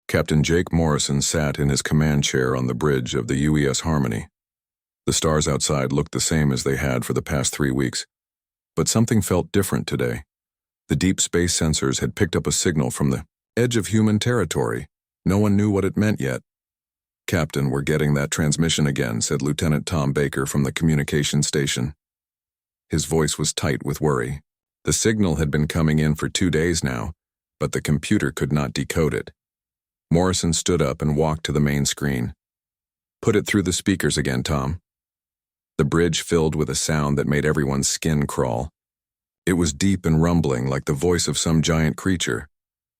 Captain Jake Morrison sat in his command chair on the bridge of the UES Harmony. The stars outside looked the same as they had for the past 3 weeks, but something felt different today. The deep space sensors had picked up a signal from the edge of human territory. No one knew what it meant yet. "Captain, we're getting that transmission again," said Lieutenant Tom Baker from the communication station. His voice was tight with worry. The signal had been coming in for 2 days now, but the computer could not decode it. Morrison stood up and walked to the main screen. "Put it through the speakers again, Tom." The bridge filled with a sound that made everyone's skin crawl. It was deep and rumbling like the voice of some giant creature,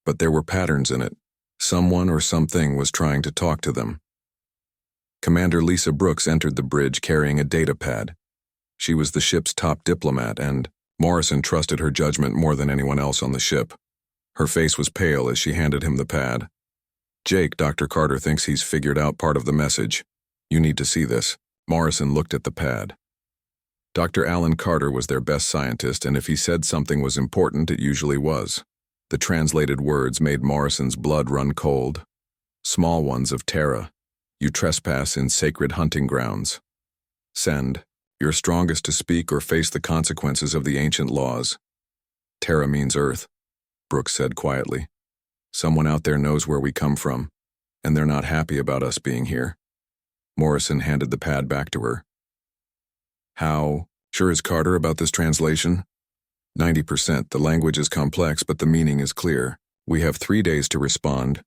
but there were patterns in it. Someone or something was trying to talk to them. Commander Lisa Brooks entered the bridge carrying a data pad. She was the ship's top diplomat, and Morrison trusted her judgment more than anyone else on the ship. Her face was pale as she handed him the pad. "Jake, Dr. Carter thinks he's figured out part of the message. You need to see this." Morrison looked at the pad. Dr. Alan Carter was their best scientist, and if he said something was important, it usually was. The translated words made Morrison's blood run cold. "Small ones of Terra. You trespass in sacred hunting grounds. Send. You're strongest to speak or face the consequences of the ancient laws." "Terra means Earth," Brooks said quietly. "Someone out there knows where we come from, and they're not happy about us being here." Morrison handed the pad back to her. "How sure is Carter about this translation?" 90%. The language is complex, but the meaning is clear. We have 3 days to respond,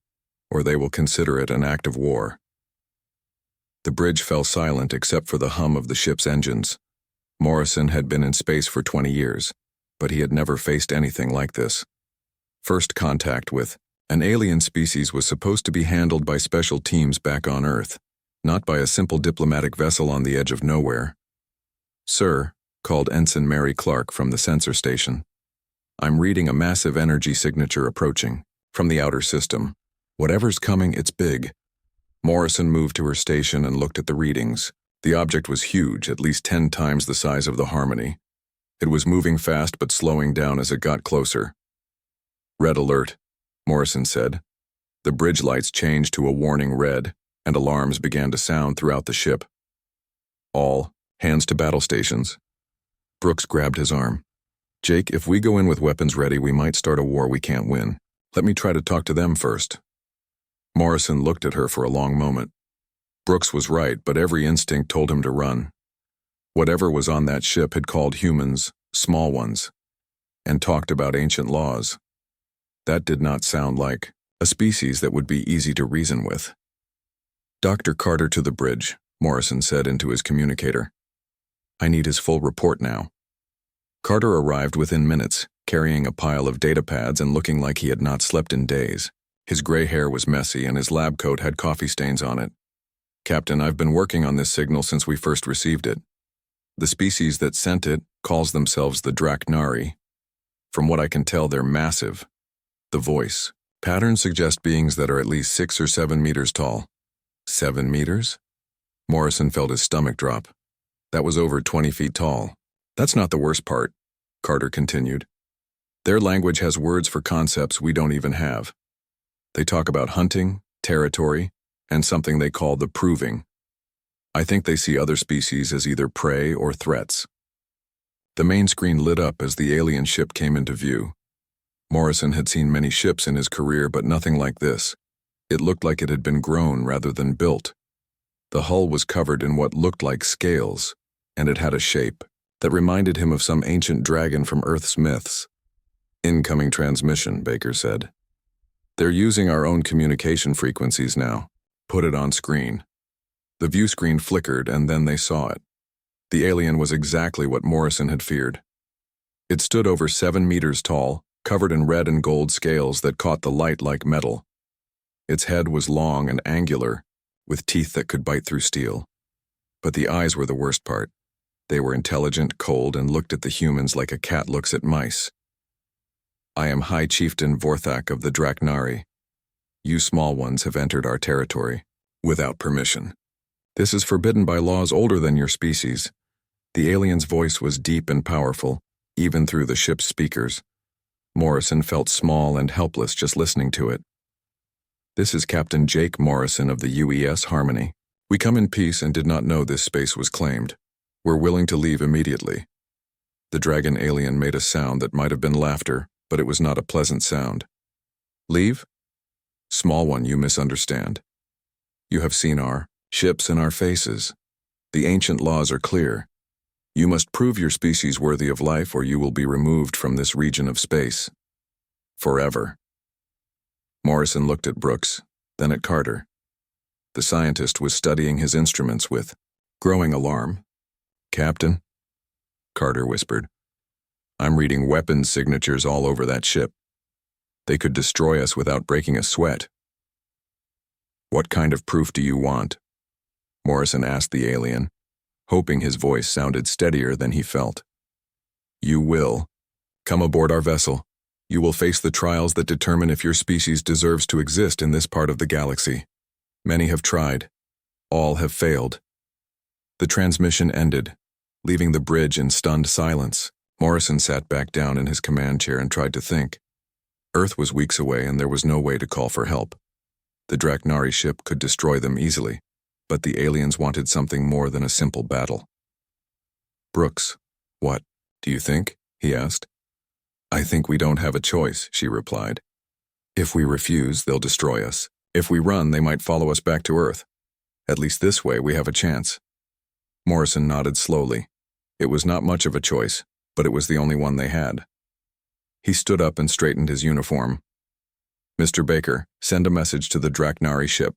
or they will consider it an act of war." The bridge fell silent except for the hum of the ship's engines. Morrison had been in space for 20 years, but he had never faced anything like this. First contact with an alien species was supposed to be handled by special teams back on Earth, not by a simple diplomatic vessel on the edge of nowhere. "Sir," called Ensign Mary Clark from the sensor station. "I'm reading a massive energy signature approaching from the outer system. Whatever's coming, it's big." Morrison moved to her station and looked at the readings. The object was huge, at least 10 times the size of the Harmony. It was moving fast but slowing down as it got closer. "Red alert," Morrison said. The bridge lights changed to a warning red, and alarms began to sound throughout the ship. "All hands to battle stations." Brooks grabbed his arm. "Jake, if we go in with weapons ready, we might start a war we can't win. Let me try to talk to them first." Morrison looked at her for a long moment. Brooks was right, but every instinct told him to run. Whatever was on that ship had called humans small ones, and talked about ancient laws. That did not sound like a species that would be easy to reason with. "Dr. Carter to the bridge," Morrison said into his communicator. "I need his full report now." Carter arrived within minutes, carrying a pile of data pads and looking like he had not slept in days. His gray hair was messy and his lab coat had coffee stains on it. "Captain, I've been working on this signal since we first received it. The species that sent it calls themselves the Draknari. From what I can tell, they're massive. The voice. Patterns suggest beings that are at least 6 or 7 meters tall." 7 meters? Morrison felt his stomach drop. That was over 20 feet tall. "That's not the worst part," Carter continued. "Their language has words for concepts we don't even have. They talk about hunting, territory, and something they call the proving. I think they see other species as either prey or threats." The main screen lit up as the alien ship came into view. Morrison had seen many ships in his career, but nothing like this. It looked like it had been grown rather than built. The hull was covered in what looked like scales, and it had a shape that reminded him of some ancient dragon from Earth's myths. "Incoming transmission," Baker said. "They're using our own communication frequencies now. Put it on screen." The view screen flickered, and then they saw it. The alien was exactly what Morrison had feared. It stood over 7 meters tall, covered in red and gold scales that caught the light like metal. Its head was long and angular, with teeth that could bite through steel. But the eyes were the worst part. They were intelligent, cold, and looked at the humans like a cat looks at mice. "I am High Chieftain Vorthak of the Draknari. You small ones have entered our territory without permission. This is forbidden by laws older than your species." The alien's voice was deep and powerful, even through the ship's speakers. Morrison felt small and helpless just listening to it. This is Captain Jake Morrison of the UES Harmony. We come in peace and did not know this space was claimed. We're willing to leave immediately. The dragon alien made a sound that might have been laughter, but it was not a pleasant sound. Leave? Small one, you misunderstand. You have seen our ships and our faces. The ancient laws are clear. You must prove your species worthy of life or you will be removed from this region of space. Forever. Morrison looked at Brooks, then at Carter. The scientist was studying his instruments with growing alarm. Captain? Carter whispered. I'm reading weapons signatures all over that ship. They could destroy us without breaking a sweat. What kind of proof do you want? Morrison asked the alien, hoping his voice sounded steadier than he felt. You will. Come aboard our vessel. You will face the trials that determine if your species deserves to exist in this part of the galaxy. Many have tried. All have failed. The transmission ended, leaving the bridge in stunned silence. Morrison sat back down in his command chair and tried to think. Earth was weeks away and there was no way to call for help. The Draknari ship could destroy them easily, but the aliens wanted something more than a simple battle. Brooks, what, do you think? He asked. I think we don't have a choice, she replied. If we refuse, they'll destroy us. If we run, they might follow us back to Earth. At least this way we have a chance. Morrison nodded slowly. It was not much of a choice, but it was the only one they had. He stood up and straightened his uniform. Mr. Baker, send a message to the Draknari ship.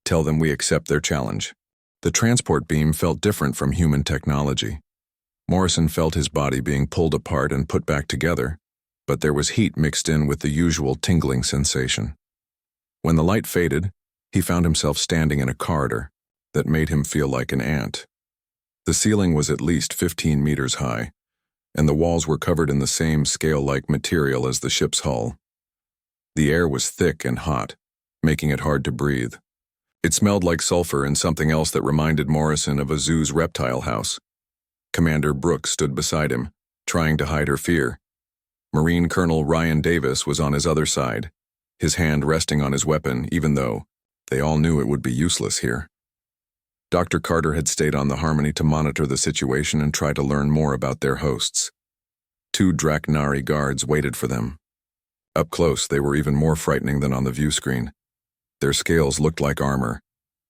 Tell them we accept their challenge. The transport beam felt different from human technology. Morrison felt his body being pulled apart and put back together, but there was heat mixed in with the usual tingling sensation. When the light faded, he found himself standing in a corridor that made him feel like an ant. The ceiling was at least 15 meters high, and the walls were covered in the same scale-like material as the ship's hull. The air was thick and hot, making it hard to breathe. It smelled like sulfur and something else that reminded Morrison of a zoo's reptile house. Commander Brooks stood beside him, trying to hide her fear. Marine Colonel Ryan Davis was on his other side, his hand resting on his weapon, even though they all knew it would be useless here. Dr. Carter had stayed on the Harmony to monitor the situation and try to learn more about their hosts. 2 Draknari guards waited for them. Up close, they were even more frightening than on the view screen. Their scales looked like armor,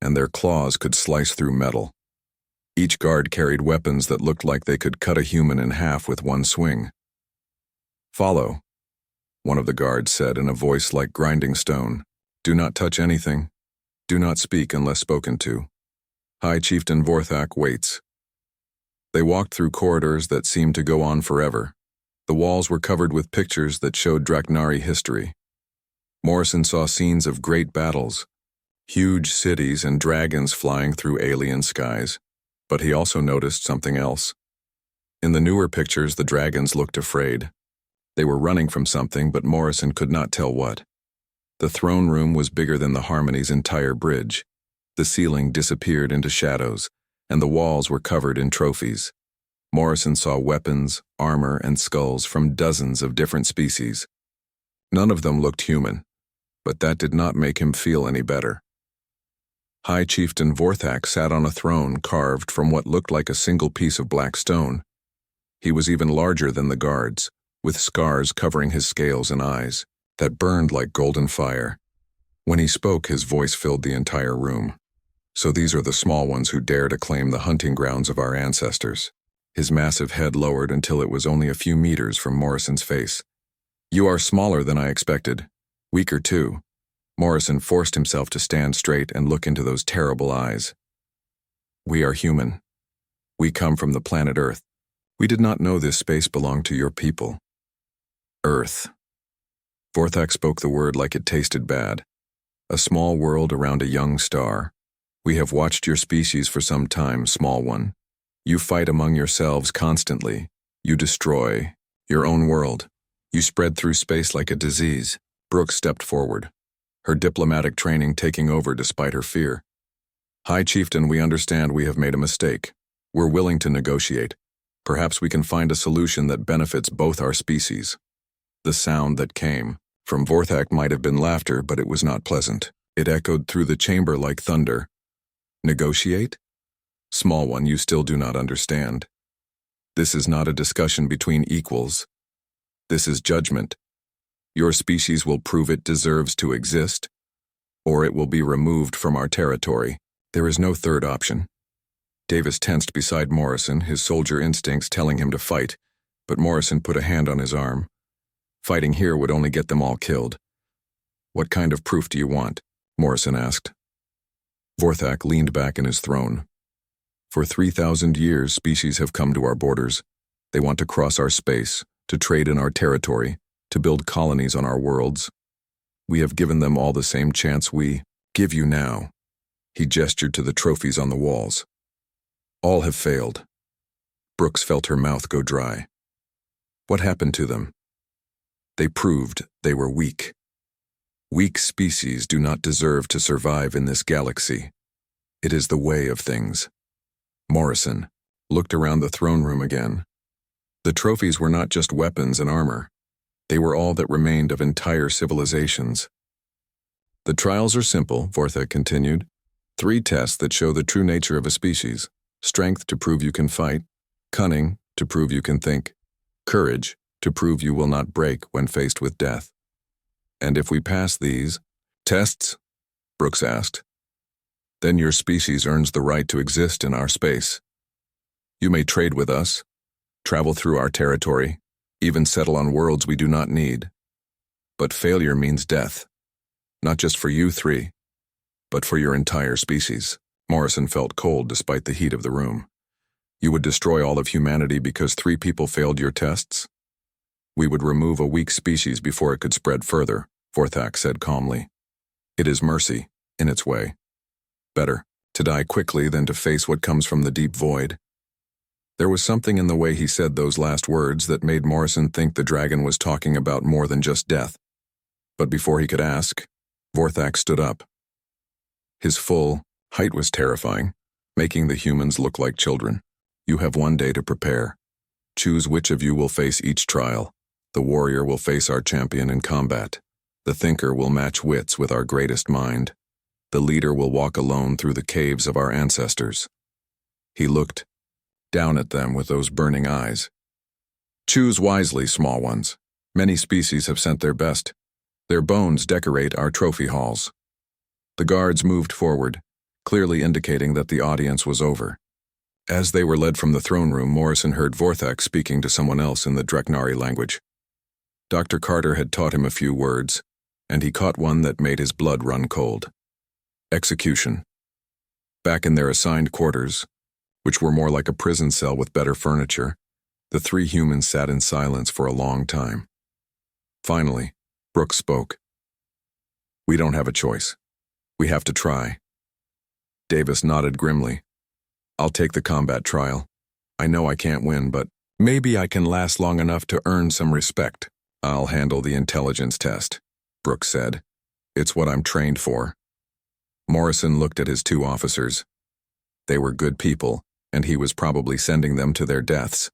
and their claws could slice through metal. Each guard carried weapons that looked like they could cut a human in half with one swing. Follow, one of the guards said in a voice like grinding stone. Do not touch anything. Do not speak unless spoken to. High Chieftain Vorthak waits. They walked through corridors that seemed to go on forever. The walls were covered with pictures that showed Draknari history. Morrison saw scenes of great battles, huge cities and dragons flying through alien skies, but he also noticed something else. In the newer pictures, the dragons looked afraid. They were running from something, but Morrison could not tell what. The throne room was bigger than the Harmony's entire bridge. The ceiling disappeared into shadows, and the walls were covered in trophies. Morrison saw weapons, armor, and skulls from dozens of different species. None of them looked human, but that did not make him feel any better. High Chieftain Vorthak sat on a throne carved from what looked like a single piece of black stone. He was even larger than the guards, with scars covering his scales and eyes that burned like golden fire. When he spoke, his voice filled the entire room. So these are the small ones who dare to claim the hunting grounds of our ancestors. His massive head lowered until it was only a few meters from Morrison's face. You are smaller than I expected. Weaker too. Morrison forced himself to stand straight and look into those terrible eyes. We are human. We come from the planet Earth. We did not know this space belonged to your people. Earth. Vorthak spoke the word like it tasted bad. A small world around a young star. We have watched your species for some time, small one. You fight among yourselves constantly. You destroy your own world. You spread through space like a disease. Brooke stepped forward, her diplomatic training taking over despite her fear. High Chieftain, we understand we have made a mistake. We're willing to negotiate. Perhaps we can find a solution that benefits both our species. The sound that came from Vorthak might have been laughter, but it was not pleasant. It echoed through the chamber like thunder. Negotiate? Small one, you still do not understand. This is not a discussion between equals. This is judgment. Your species will prove it deserves to exist, or it will be removed from our territory. There is no third option. Davis tensed beside Morrison, his soldier instincts telling him to fight, but Morrison put a hand on his arm. Fighting here would only get them all killed. What kind of proof do you want? Morrison asked. Vorthak leaned back in his throne. For 3,000 years, species have come to our borders. They want to cross our space, to trade in our territory, to build colonies on our worlds. We have given them all the same chance we give you now. He gestured to the trophies on the walls. All have failed. Brooks felt her mouth go dry. What happened to them? They proved they were weak. Weak species do not deserve to survive in this galaxy. It is the way of things. Morrison looked around the throne room again. The trophies were not just weapons and armor. They were all that remained of entire civilizations. The trials are simple, Vorthak continued. 3 tests that show the true nature of a species. Strength to prove you can fight. Cunning to prove you can think. Courage to prove you will not break when faced with death. And if we pass these tests, Brooks asked, then your species earns the right to exist in our space. You may trade with us, travel through our territory, even settle on worlds we do not need. But failure means death, not just for you 3, but for your entire species. Morrison felt cold despite the heat of the room. You would destroy all of humanity because 3 people failed your tests? We would remove a weak species before it could spread further, Vorthak said calmly. It is mercy, in its way. Better to die quickly than to face what comes from the deep void. There was something in the way he said those last words that made Morrison think the dragon was talking about more than just death. But before he could ask, Vorthak stood up. His full height was terrifying, making the humans look like children. You have 1 day to prepare. Choose which of you will face each trial. The warrior will face our champion in combat. The thinker will match wits with our greatest mind. The leader will walk alone through the caves of our ancestors. He looked down at them with those burning eyes. Choose wisely, small ones. Many species have sent their best. Their bones decorate our trophy halls. The guards moved forward, clearly indicating that the audience was over. As they were led from the throne room, Morrison heard Vorthak speaking to someone else in the Dreknari language. Dr. Carter had taught him a few words, and he caught one that made his blood run cold. Execution. Back in their assigned quarters, which were more like a prison cell with better furniture, the 3 humans sat in silence for a long time. Finally, Brooks spoke. We don't have a choice. We have to try. Davis nodded grimly. I'll take the combat trial. I know I can't win, but maybe I can last long enough to earn some respect. I'll handle the intelligence test, Brooks said. It's what I'm trained for. Morrison looked at his 2 officers. They were good people, and he was probably sending them to their deaths.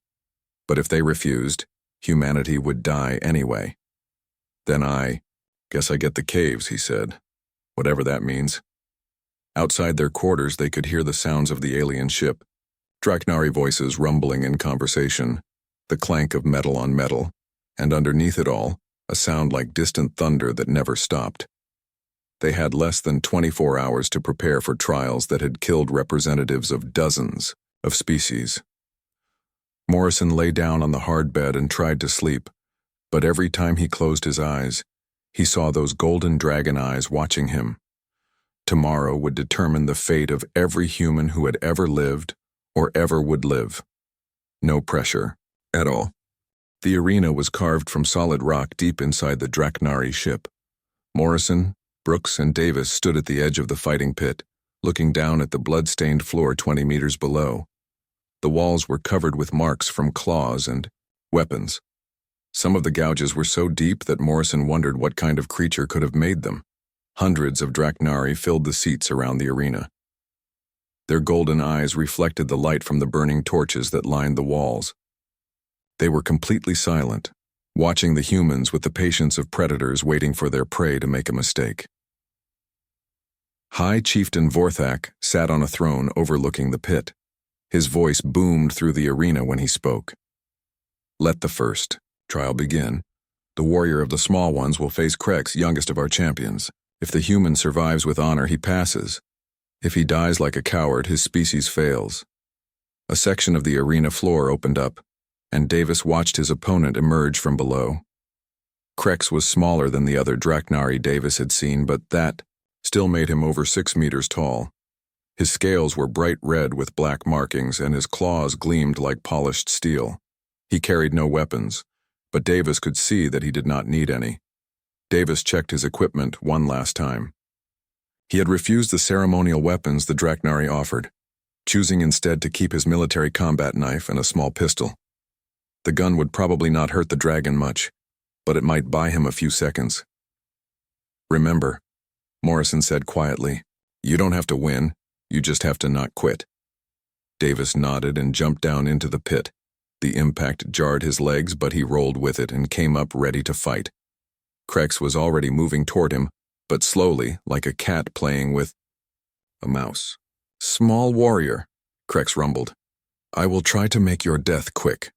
But if they refused, humanity would die anyway. Then I guess I get the caves, he said, whatever that means. Outside their quarters, they could hear the sounds of the alien ship, Dreknari voices rumbling in conversation, the clank of metal on metal, and underneath it all, a sound like distant thunder that never stopped. They had less than 24 hours to prepare for trials that had killed representatives of dozens of species. Morrison lay down on the hard bed and tried to sleep, but every time he closed his eyes, he saw those golden dragon eyes watching him. Tomorrow would determine the fate of every human who had ever lived or ever would live. No pressure at all. The arena was carved from solid rock deep inside the Dreknari ship. Morrison, Brooks, and Davis stood at the edge of the fighting pit, looking down at the blood-stained floor 20 meters below. The walls were covered with marks from claws and weapons. Some of the gouges were so deep that Morrison wondered what kind of creature could have made them. Hundreds of Dreknari filled the seats around the arena. Their golden eyes reflected the light from the burning torches that lined the walls. They were completely silent, watching the humans with the patience of predators waiting for their prey to make a mistake. High Chieftain Vorthak sat on a throne overlooking the pit. His voice boomed through the arena when he spoke. Let the first trial begin. The warrior of the small ones will face Krex, youngest of our champions. If the human survives with honor, he passes. If he dies like a coward, his species fails. A section of the arena floor opened up, and Davis watched his opponent emerge from below. Krex was smaller than the other Draknari Davis had seen, but that still made him over 6 meters tall. His scales were bright red with black markings, and his claws gleamed like polished steel. He carried no weapons, but Davis could see that he did not need any. Davis checked his equipment one last time. He had refused the ceremonial weapons the Draknari offered, choosing instead to keep his military combat knife and a small pistol. The gun would probably not hurt the dragon much, but it might buy him a few seconds. Remember, Morrison said quietly, you don't have to win, you just have to not quit. Davis nodded and jumped down into the pit. The impact jarred his legs, but he rolled with it and came up ready to fight. Krex was already moving toward him, but slowly, like a cat playing with a mouse. Small warrior, Krex rumbled. I will try to make your death quick.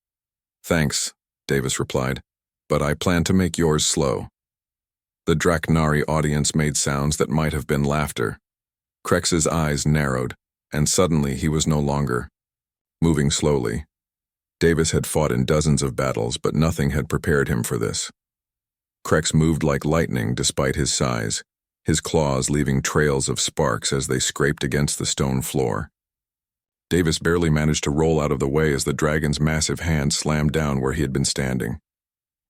Thanks, Davis replied, but I plan to make yours slow. The Draknari audience made sounds that might have been laughter. Krex's eyes narrowed, and suddenly he was no longer moving slowly. Davis had fought in dozens of battles, but nothing had prepared him for this. Krex moved like lightning despite his size, his claws leaving trails of sparks as they scraped against the stone floor. Davis barely managed to roll out of the way as the dragon's massive hand slammed down where he had been standing.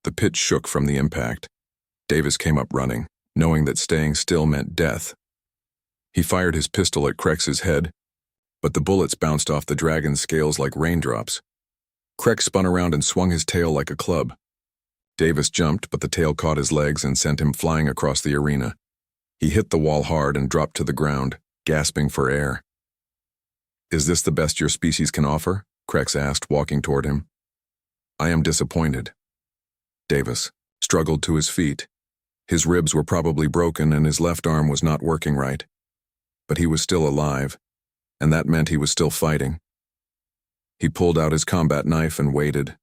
The pit shook from the impact. Davis came up running, knowing that staying still meant death. He fired his pistol at Krex's head, but the bullets bounced off the dragon's scales like raindrops. Krex spun around and swung his tail like a club. Davis jumped, but the tail caught his legs and sent him flying across the arena. He hit the wall hard and dropped to the ground, gasping for air. Is this the best your species can offer? Krex asked, walking toward him. I am disappointed. Davis struggled to his feet. His ribs were probably broken and his left arm was not working right. But he was still alive, and that meant he was still fighting. He pulled out his combat knife and waited.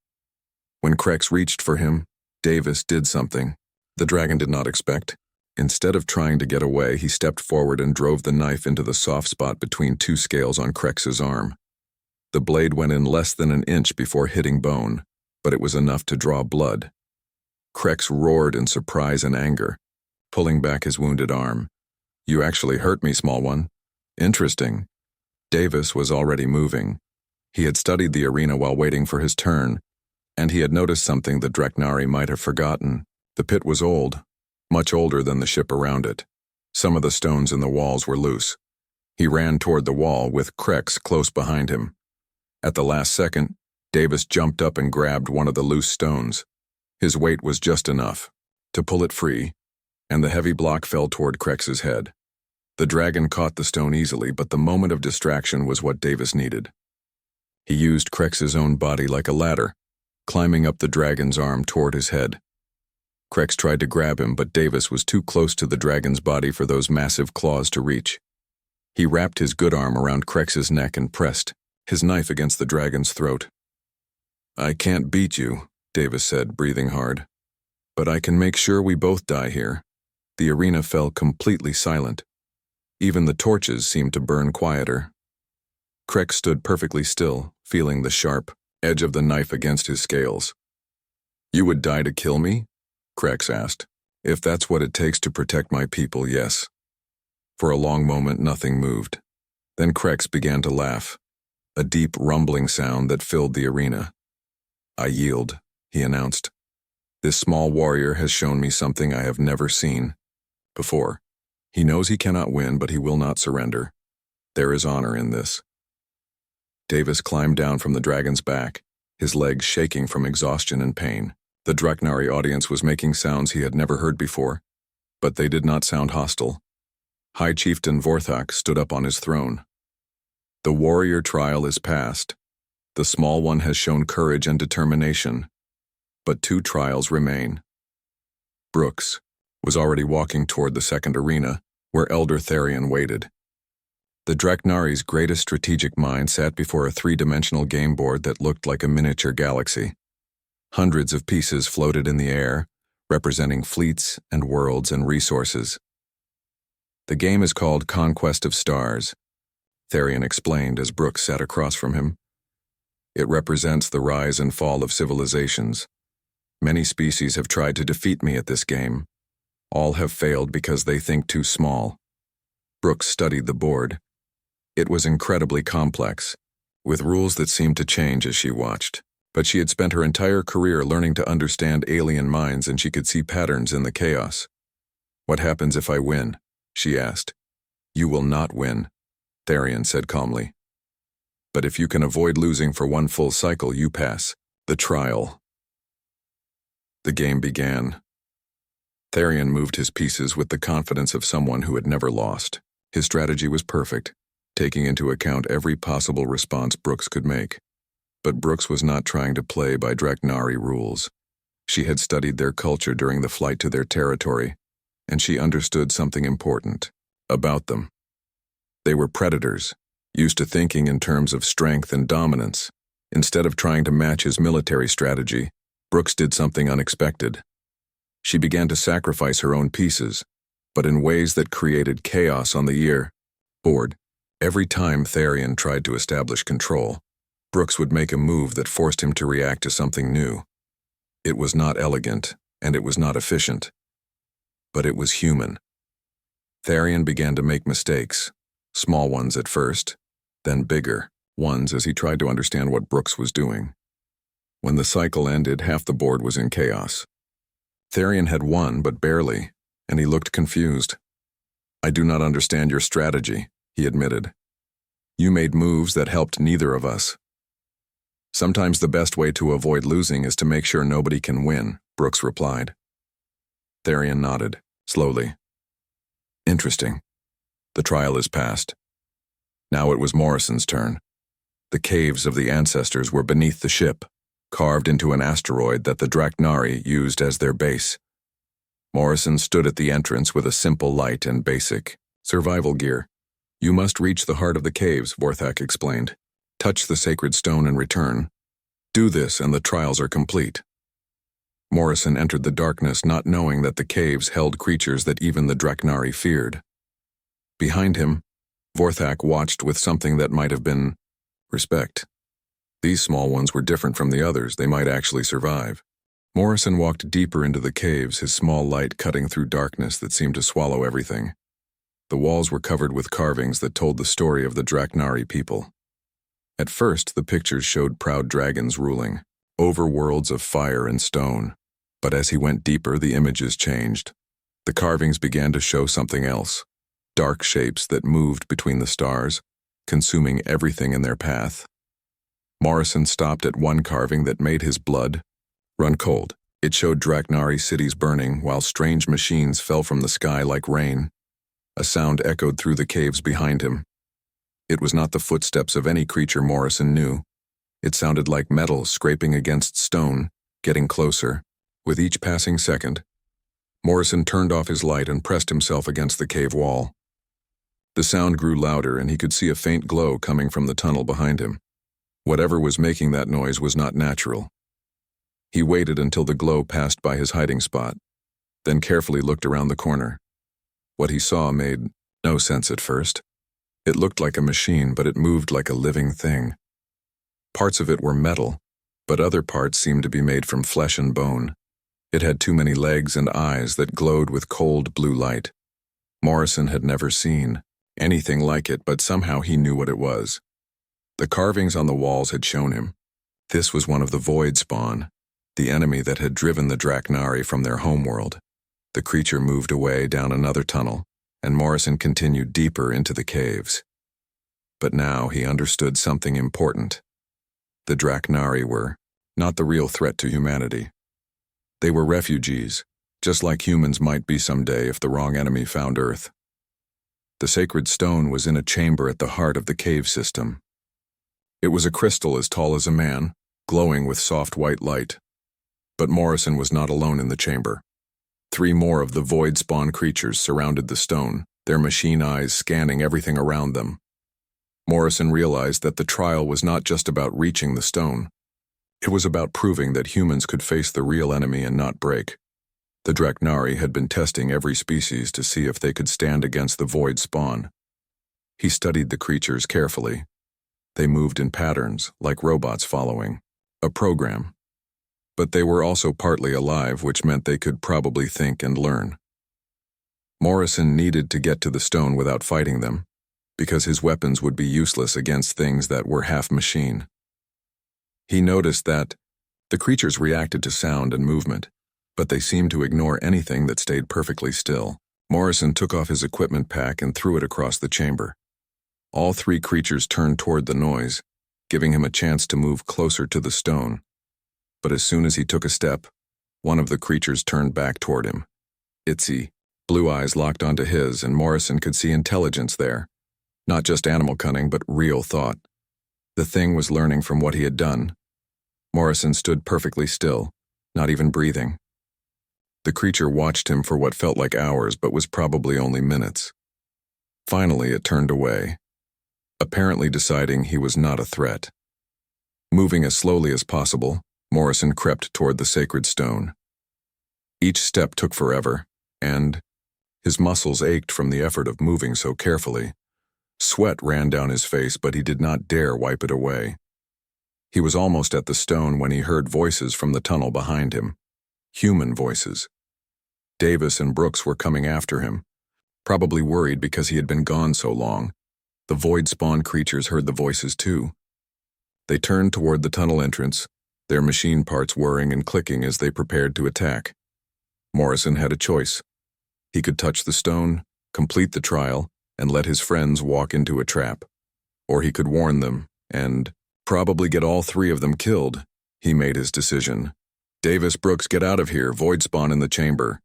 When Krex reached for him, Davis did something the dragon did not expect. Instead of trying to get away, he stepped forward and drove the knife into the soft spot between two scales on Krex's arm. The blade went in less than an inch before hitting bone, but it was enough to draw blood. Krex roared in surprise and anger, pulling back his wounded arm. You actually hurt me, small one. Interesting. Davis was already moving. He had studied the arena while waiting for his turn, and he had noticed something the Draknari might have forgotten. The pit was old, much older than the ship around it. Some of the stones in the walls were loose. He ran toward the wall with Krex close behind him. At the last second, Davis jumped up and grabbed one of the loose stones. His weight was just enough to pull it free, and the heavy block fell toward Krex's head. The dragon caught the stone easily, but the moment of distraction was what Davis needed. He used Krex's own body like a ladder, climbing up the dragon's arm toward his head. Krex tried to grab him, but Davis was too close to the dragon's body for those massive claws to reach. He wrapped his good arm around Krex's neck and pressed, his knife against the dragon's throat. I can't beat you, Davis said, breathing hard. But I can make sure we both die here. The arena fell completely silent. Even the torches seemed to burn quieter. Krex stood perfectly still, feeling the sharp edge of the knife against his scales. You would die to kill me? Krex asked. If that's what it takes to protect my people, yes. For a long moment, nothing moved. Then Krex began to laugh, a deep rumbling sound that filled the arena. I yield, he announced. This small warrior has shown me something I have never seen before. He knows he cannot win, but he will not surrender. There is honor in this. Davis climbed down from the dragon's back, his legs shaking from exhaustion and pain. The Draknari audience was making sounds he had never heard before, but they did not sound hostile. High Chieftain Vorthak stood up on his throne. The warrior trial is past. The small one has shown courage and determination, but 2 trials remain. Brooks was already walking toward the second arena, where Elder Therian waited. The Draknari's greatest strategic mind sat before a three-dimensional game board that looked like a miniature galaxy. Hundreds of pieces floated in the air, representing fleets and worlds and resources. The game is called Conquest of Stars, Therian explained as Brooks sat across from him. It represents the rise and fall of civilizations. Many species have tried to defeat me at this game. All have failed because they think too small. Brooks studied the board. It was incredibly complex, with rules that seemed to change as she watched. But she had spent her entire career learning to understand alien minds, and she could see patterns in the chaos. "What happens if I win?" she asked. "You will not win," Therian said calmly. "But if you can avoid losing for one full cycle, you pass the trial." The game began. Therian moved his pieces with the confidence of someone who had never lost. His strategy was perfect, taking into account every possible response Brooks could make. But Brooks was not trying to play by Draknari rules. She had studied their culture during the flight to their territory, and she understood something important about them. They were predators, used to thinking in terms of strength and dominance. Instead of trying to match his military strategy, Brooks did something unexpected. She began to sacrifice her own pieces, but in ways that created chaos on the board. Every time Therian tried to establish control, Brooks would make a move that forced him to react to something new. It was not elegant, and it was not efficient, but it was human. Therian began to make mistakes, small ones at first, then bigger ones as he tried to understand what Brooks was doing. When the cycle ended, half the board was in chaos. Therian had won, but barely, and he looked confused. "I do not understand your strategy," he admitted. "You made moves that helped neither of us." "Sometimes the best way to avoid losing is to make sure nobody can win," Brooks replied. Therian nodded, slowly. "Interesting. The trial is past." Now it was Morrison's turn. The caves of the ancestors were beneath the ship, carved into an asteroid that the Draknari used as their base. Morrison stood at the entrance with a simple light and basic survival gear. "You must reach the heart of the caves," Vorthak explained. "Touch the sacred stone and return. Do this and the trials are complete." Morrison entered the darkness, not knowing that the caves held creatures that even the Draknari feared. Behind him, Vorthak watched with something that might have been respect. These small ones were different from the others. They might actually survive. Morrison walked deeper into the caves, his small light cutting through darkness that seemed to swallow everything. The walls were covered with carvings that told the story of the Draknari people. At first, the pictures showed proud dragons ruling, over worlds of fire and stone. But as he went deeper, the images changed. The carvings began to show something else. Dark shapes that moved between the stars, consuming everything in their path. Morrison stopped at one carving that made his blood run cold. It showed Draknari cities burning while strange machines fell from the sky like rain. A sound echoed through the caves behind him. It was not the footsteps of any creature Morrison knew. It sounded like metal scraping against stone, getting closer. With each passing second, Morrison turned off his light and pressed himself against the cave wall. The sound grew louder, and he could see a faint glow coming from the tunnel behind him. Whatever was making that noise was not natural. He waited until the glow passed by his hiding spot, then carefully looked around the corner. What he saw made no sense at first. It looked like a machine, but it moved like a living thing. Parts of it were metal, but other parts seemed to be made from flesh and bone. It had too many legs and eyes that glowed with cold blue light. Morrison had never seen anything like it, but somehow he knew what it was. The carvings on the walls had shown him. This was one of the Void Spawn, the enemy that had driven the Draknari from their homeworld. The creature moved away down another tunnel, and Morrison continued deeper into the caves. But now he understood something important. The Draknari were not the real threat to humanity. They were refugees, just like humans might be someday if the wrong enemy found Earth. The sacred stone was in a chamber at the heart of the cave system. It was a crystal as tall as a man, glowing with soft white light. But Morrison was not alone in the chamber. 3 more of the Void Spawn creatures surrounded the stone, their machine eyes scanning everything around them. Morrison realized that the trial was not just about reaching the stone. It was about proving that humans could face the real enemy and not break. The Draknari had been testing every species to see if they could stand against the void spawn. He studied the creatures carefully. They moved in patterns, like robots following a program. But they were also partly alive, which meant they could probably think and learn. Morrison needed to get to the stone without fighting them, because his weapons would be useless against things that were half machine. He noticed that the creatures reacted to sound and movement, but they seemed to ignore anything that stayed perfectly still. Morrison took off his equipment pack and threw it across the chamber. All three creatures turned toward the noise, giving him a chance to move closer to the stone. But as soon as he took a step, one of the creatures turned back toward him. Its blue eyes locked onto his, and Morrison could see intelligence there. Not just animal cunning, but real thought. The thing was learning from what he had done. Morrison stood perfectly still, not even breathing. The creature watched him for what felt like hours, but was probably only minutes. Finally, it turned away, apparently deciding he was not a threat. Moving as slowly as possible, Morrison crept toward the sacred stone. Each step took forever, and his muscles ached from the effort of moving so carefully. Sweat ran down his face, but he did not dare wipe it away. He was almost at the stone when he heard voices from the tunnel behind him. Human voices. Davis and Brooks were coming after him, probably worried because he had been gone so long. The void spawn creatures heard the voices too. They turned toward the tunnel entrance, their machine parts whirring and clicking as they prepared to attack. Morrison had a choice. He could touch the stone, complete the trial, and let his friends walk into a trap. Or he could warn them, and probably get all three of them killed. He made his decision. "Davis, Brooks, get out of here, void spawn in the chamber."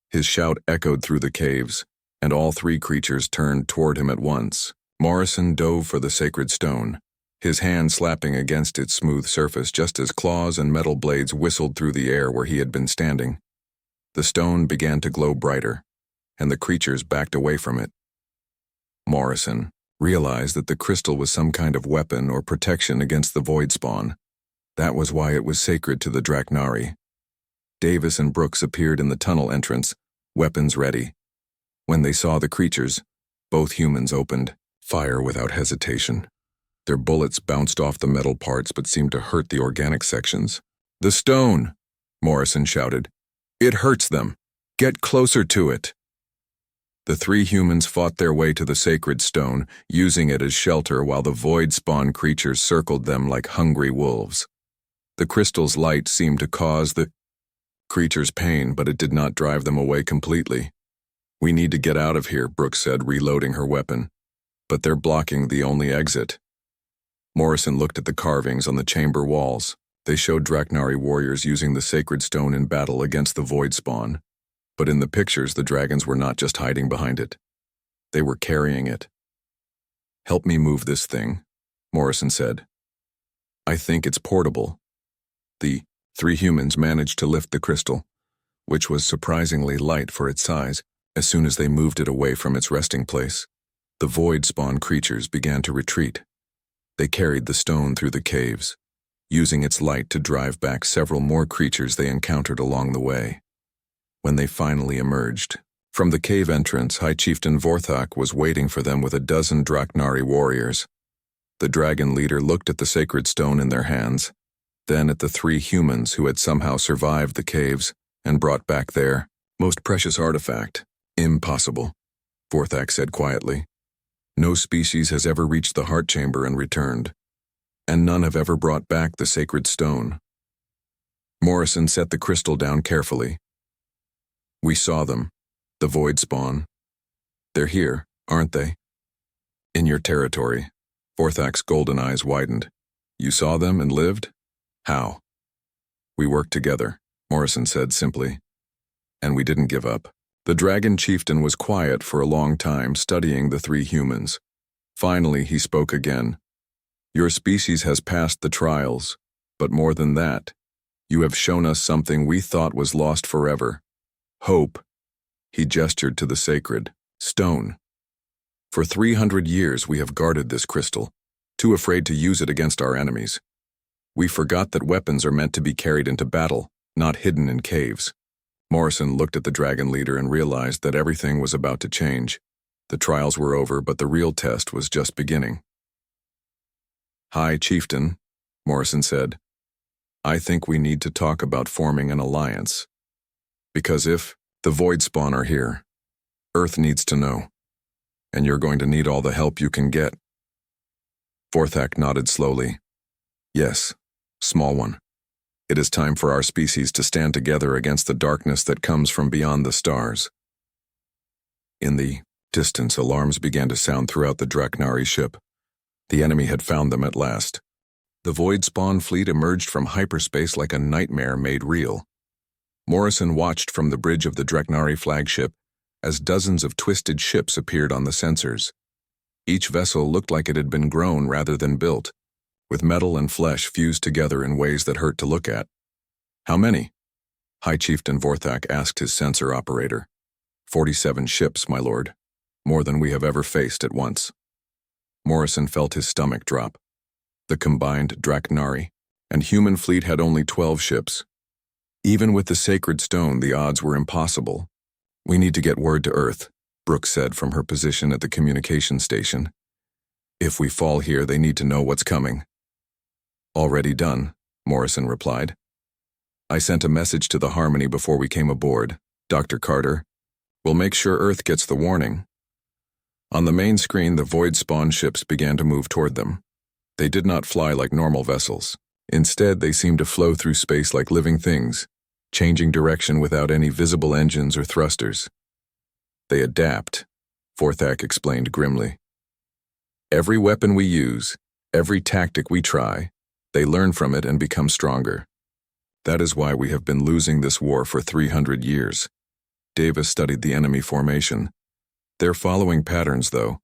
His shout echoed through the caves, and all three creatures turned toward him at once. Morrison dove for the sacred stone, his hand slapping against its smooth surface just as claws and metal blades whistled through the air where he had been standing. The stone began to glow brighter, and the creatures backed away from it. Morrison realized that the crystal was some kind of weapon or protection against the void spawn. That was why it was sacred to the Draknari. Davis and Brooks appeared in the tunnel entrance, weapons ready. When they saw the creatures, both humans opened fire without hesitation. Their bullets bounced off the metal parts but seemed to hurt the organic sections. "The stone!" Morrison shouted. "It hurts them. Get closer to it." The three humans fought their way to the sacred stone, using it as shelter while the void spawn creatures circled them like hungry wolves. The crystal's light seemed to cause the creatures pain, but it did not drive them away completely. "We need to get out of here," Brooks said, reloading her weapon. "But they're blocking the only exit." Morrison looked at the carvings on the chamber walls. They showed Draknari warriors using the sacred stone in battle against the void spawn. But in the pictures, the dragons were not just hiding behind it. They were carrying it. "Help me move this thing," Morrison said. "I think it's portable." The three humans managed to lift the crystal, which was surprisingly light for its size. As soon as they moved it away from its resting place, the void spawn creatures began to retreat. They carried the stone through the caves, using its light to drive back several more creatures they encountered along the way. When they finally emerged from the cave entrance, High Chieftain Vorthak was waiting for them with a dozen Draknari warriors. The dragon leader looked at the sacred stone in their hands, then at the three humans who had somehow survived the caves and brought back their most precious artifact. "Impossible," Vorthak said quietly. "No species has ever reached the heart chamber and returned, and none have ever brought back the sacred stone." Morrison set the crystal down carefully. "We saw them, the void spawn. They're here, aren't they?" "In your territory." Vorthak's golden eyes widened. "You saw them and lived? How?" "We worked together," Morrison said simply. "And we didn't give up." The dragon chieftain was quiet for a long time, studying the three humans. Finally, he spoke again. "Your species has passed the trials, but more than that, you have shown us something we thought was lost forever. Hope." He gestured to the sacred Stone. For 300 years we have guarded this crystal, too afraid to use it against our enemies. We forgot that weapons are meant to be carried into battle, not hidden in caves. Morrison looked at the dragon leader and realized that everything was about to change. The trials were over, but the real test was just beginning. "Hi, Chieftain," Morrison said. "I think we need to talk about forming an alliance. Because if the Void Spawn are here, Earth needs to know. And you're going to need all the help you can get." Vorthak nodded slowly. "Yes, small one. It is time for our species to stand together against the darkness that comes from beyond the stars." In the distance, alarms began to sound throughout the Draknari ship. The enemy had found them at last. The Void Spawn fleet emerged from hyperspace like a nightmare made real. Morrison watched from the bridge of the Draknari flagship as dozens of twisted ships appeared on the sensors. Each vessel looked like it had been grown rather than built, with metal and flesh fused together in ways that hurt to look at. "How many?" High Chieftain Vorthak asked his sensor operator. 47 ships, my lord. More than we have ever faced at once." Morrison felt his stomach drop. The combined Draknari and human fleet had only 12 ships. Even with the sacred stone, the odds were impossible. "We need to get word to Earth," Brooks said from her position at the communication station. "If we fall here, they need to know what's coming." "Already done," Morrison replied. "I sent a message to the Harmony before we came aboard. Dr. Carter, we'll make sure Earth gets the warning." On the main screen, the Void Spawn ships began to move toward them. They did not fly like normal vessels. Instead, they seemed to flow through space like living things, changing direction without any visible engines or thrusters. "They adapt," Vorthak explained grimly. "Every weapon we use, every tactic we try, they learn from it and become stronger. That is why we have been losing this war for 300 years. Davis studied the enemy formation. They're following patterns, though.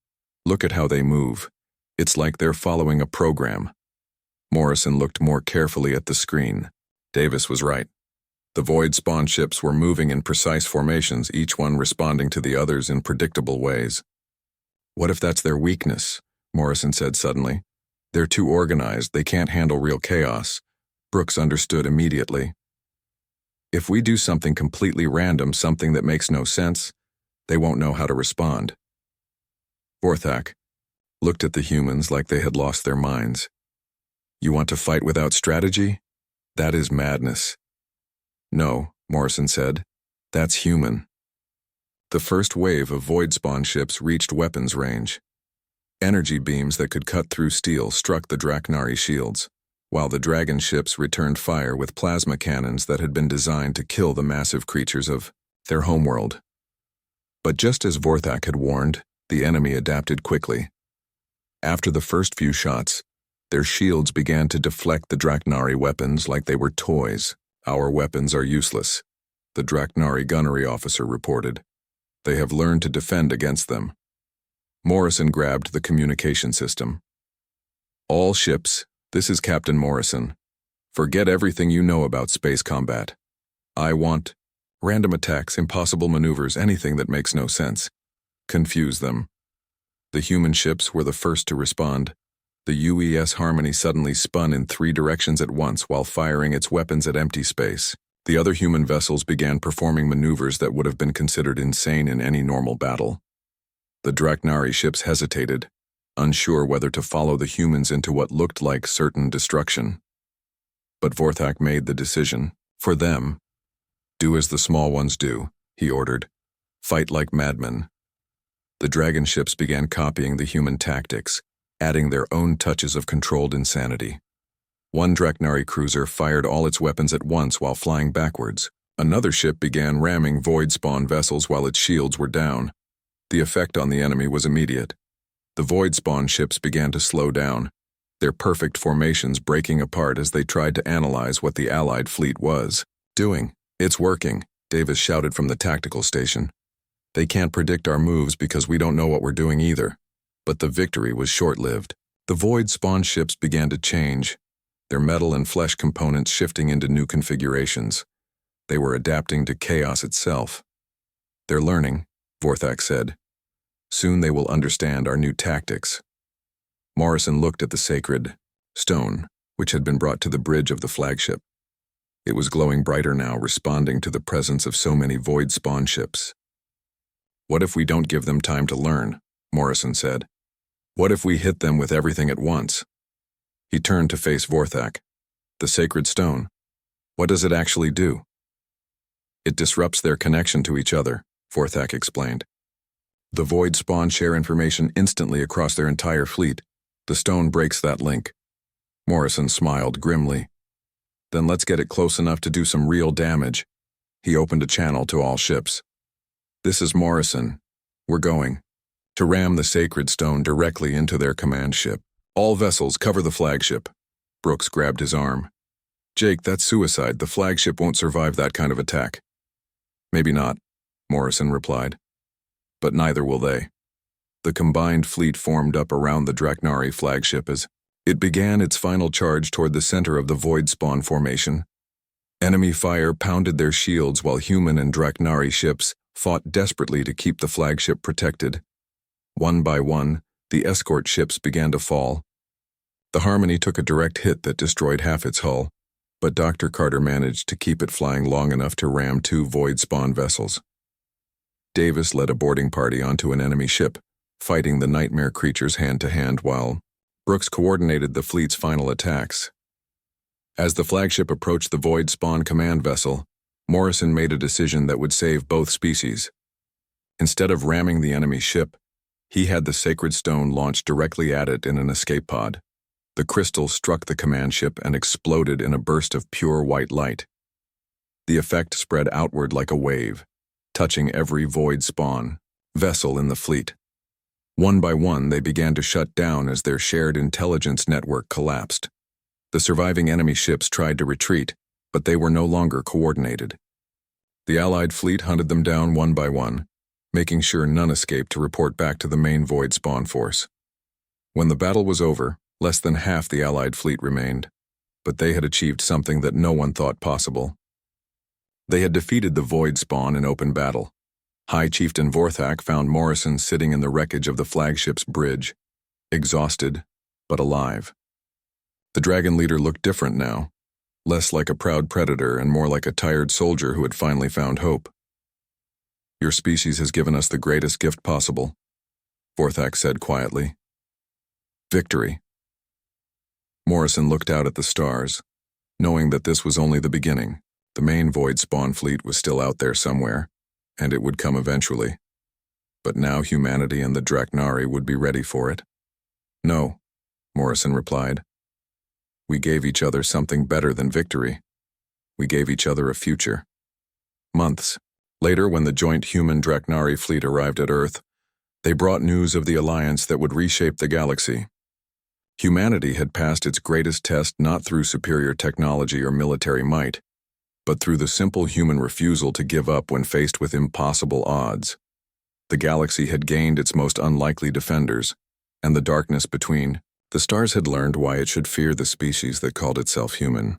Look at how they move. It's like they're following a program." Morrison looked more carefully at the screen. Davis was right. The Void Spawn ships were moving in precise formations, each one responding to the others in predictable ways. "What if that's their weakness?" Morrison said suddenly. "They're too organized, they can't handle real chaos." Brooks understood immediately. "If we do something completely random, something that makes no sense, they won't know how to respond." Vorthak looked at the humans like they had lost their minds. "You want to fight without strategy? That is madness." "No," Morrison said. "That's human." The first wave of Void Spawn ships reached weapons range. Energy beams that could cut through steel struck the Draknari shields, while the dragon ships returned fire with plasma cannons that had been designed to kill the massive creatures of their homeworld. But just as Vorthak had warned, the enemy adapted quickly. After the first few shots, their shields began to deflect the Draknari weapons like they were toys. "Our weapons are useless," the Draknari gunnery officer reported. "They have learned to defend against them." Morrison grabbed the communication system. "All ships, this is Captain Morrison. Forget everything you know about space combat. I want random attacks, impossible maneuvers, anything that makes no sense. Confuse them." The human ships were the first to respond. The UES Harmony suddenly spun in 3 directions at once while firing its weapons at empty space. The other human vessels began performing maneuvers that would have been considered insane in any normal battle. The Draknari ships hesitated, unsure whether to follow the humans into what looked like certain destruction. But Vorthak made the decision. For them, "Do as the small ones do," he ordered. "Fight like madmen." The dragon ships began copying the human tactics, adding their own touches of controlled insanity. One Draknari cruiser fired all its weapons at once while flying backwards. Another ship began ramming Void Spawn vessels while its shields were down. The effect on the enemy was immediate. The Void Spawn ships began to slow down, their perfect formations breaking apart as they tried to analyze what the Allied fleet was doing. "It's working," Davis shouted from the tactical station. "They can't predict our moves because we don't know what we're doing either." But the victory was short-lived. The Void Spawn ships began to change, their metal and flesh components shifting into new configurations. They were adapting to chaos itself. "They're learning," Vorthak said. Soon they will understand our new tactics. Morrison looked at the sacred stone, which had been brought to the bridge of the flagship. It was glowing brighter now, responding to the presence of so many void spawn ships. "What if we don't give them time to learn?" Morrison said. "What if we hit them with everything at once?" He turned to face Vorthak. "The sacred stone. What does it actually do?" "It disrupts their connection to each other," Vorthak explained. "The void spawn share information instantly across their entire fleet. The stone breaks that link." Morrison smiled grimly. "Then let's get it close enough to do some real damage." He opened a channel to all ships. "This is Morrison. We're going to ram the sacred stone directly into their command ship. All vessels cover the flagship." Brooks grabbed his arm. "Jake, that's suicide. The flagship won't survive that kind of attack." "Maybe not," Morrison replied. "But neither will they." The combined fleet formed up around the Draknari flagship as it began its final charge toward the center of the void spawn formation. Enemy fire pounded their shields while human and Draknari ships fought desperately to keep the flagship protected. One by one, the escort ships began to fall. The Harmony took a direct hit that destroyed half its hull, but Dr. Carter managed to keep it flying long enough to ram 2 void spawn vessels. Davis led a boarding party onto an enemy ship, fighting the nightmare creatures hand-to-hand while Brooks coordinated the fleet's final attacks. As the flagship approached the void spawn command vessel, Morrison made a decision that would save both species. Instead of ramming the enemy ship, he had the sacred stone launched directly at it in an escape pod. The crystal struck the command ship and exploded in a burst of pure white light. The effect spread outward like a wave, touching every void spawn vessel in the fleet. One by one, they began to shut down as their shared intelligence network collapsed. The surviving enemy ships tried to retreat, but they were no longer coordinated. The Allied fleet hunted them down one by one, making sure none escaped to report back to the main void spawn force. When the battle was over, less than half the Allied fleet remained, but they had achieved something that no one thought possible. They had defeated the void spawn in open battle. High Chieftain Vorthak found Morrison sitting in the wreckage of the flagship's bridge, exhausted, but alive. The dragon leader looked different now, less like a proud predator and more like a tired soldier who had finally found hope. "Your species has given us the greatest gift possible," Vorthak said quietly. "Victory." Morrison looked out at the stars, knowing that this was only the beginning. The main void spawn fleet was still out there somewhere, and it would come eventually. But now humanity and the Draknari would be ready for it. "No," Morrison replied. "We gave each other something better than victory. We gave each other a future." Months later, when the joint human-Draknari fleet arrived at Earth, they brought news of the alliance that would reshape the galaxy. Humanity had passed its greatest test not through superior technology or military might, but through the simple human refusal to give up when faced with impossible odds. The galaxy had gained its most unlikely defenders, and the darkness between the stars had learned why it should fear the species that called itself human.